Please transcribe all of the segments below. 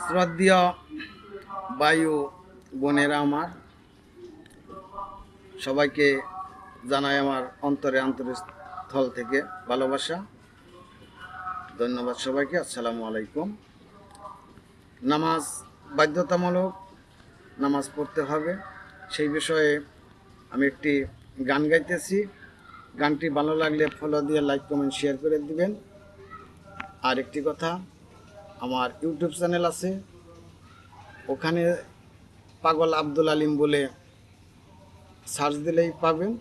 শ্রদ্ধেয় বায়ু বোনেরা আমার, সবাইকে জানাই আমার অন্তরস্থল থেকে ভালোবাসা। ধন্যবাদ সবাইকে। আসসালামু আলাইকুম। নামাজ বাধ্যতামূলক, নামাজ পড়তে হবে, সেই বিষয়ে আমি একটি গান গাইতেছি। গানটি ভালো লাগলে ফলো দিয়ে লাইক কমেন্ট শেয়ার করে দিবেন। আর একটি কথা, আমার ইউটিউব চ্যানেল আছে, ওখানে পাগল আব্দুল আলিম বলে সার্চ দিলেই পাবেন।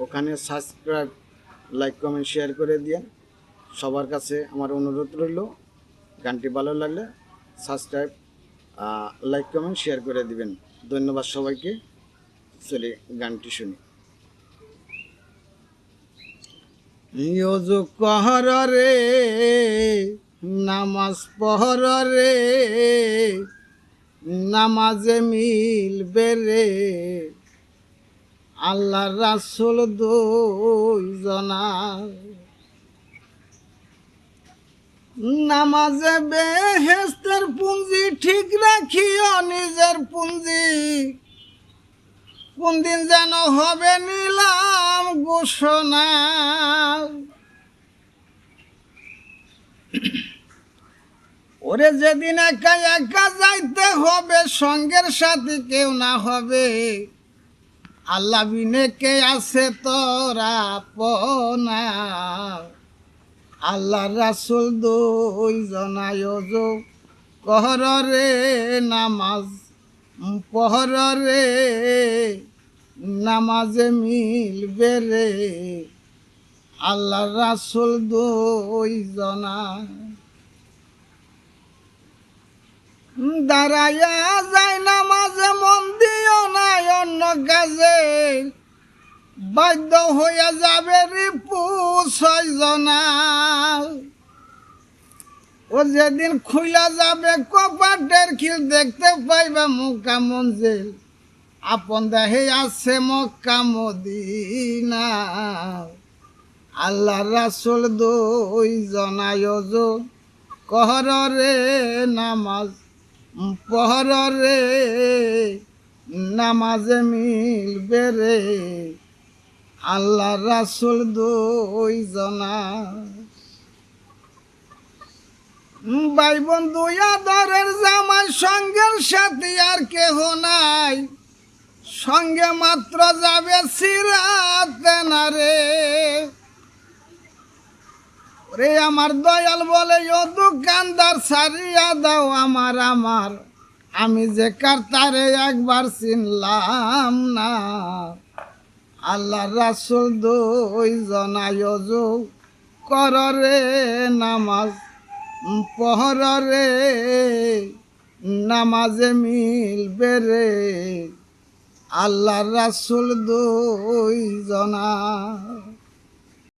ওখানে সাবস্ক্রাইব, লাইক কমেন্ট শেয়ার করে দিন। সবার কাছে আমার অনুরোধ রইল, গানটি ভালো লাগলে সাবস্ক্রাইব, লাইক কমেন্ট শেয়ার করে দিবেন। ধন্যবাদ সবাইকে। চলে গানটি শুনি। ইয়জু কহর রে, নামাজ পহর রে, নামাজে মিলবে রে, আল্লাহ রাসূল দুইজনা। নামাজে বেহেশতের পুঁজি ঠিক রাখিও নিজের পুঁজি, কোন দিন যেন হবে নিলাম ঘোষণা। ওরে যেদিন একা একা যাইতে হবে, সঙ্গের সাথে কেউ না হবে, আল্লাহ বিনে কে আছে তোরা আপনা। আল্লাহ রাসূল দুইজনায় ওযু কহর রে, নামাজ পহর রে, নামাজে মিলবে রে, আল্লাহ রাসূল দুইজনা। দাঁড়াইয়া যায় নামাজে, মন দিও না অন্য কাজে, বাধ্য হইয়া যাবে রিপু ছয়জনা। ও যেদিন খুইলা যাবে কপাটের খিল, দেখতে পাইবা মক্কা মঞ্জিল, আপন দেহে আছে মক্কা মদিনা। আল্লাহ রাসূল দুইজনায় ওযু কহর রে, নামাজ পহর রে, নামাজে মিলবে রে, আল্লাহ রাসূল দুইজনা। ভাই বন্ধু আদরের জামাই, সঙ্গের সাথী আর কেহ নাই, সঙ্গে মাত্র যাবে সিরাতে না রে। রে আমার দয়াল বলে, ও দোকানদার ছাড়িয়া দাও আমার আমার, আমি যে কার তারে একবার চিনলাম না। আল্লাহ রাসূল দুইজনায় ওযু কর রে, নামাজ পহর রে, নামাজে মিলবে রে, আল্লাহ রাসূল দুইজনা।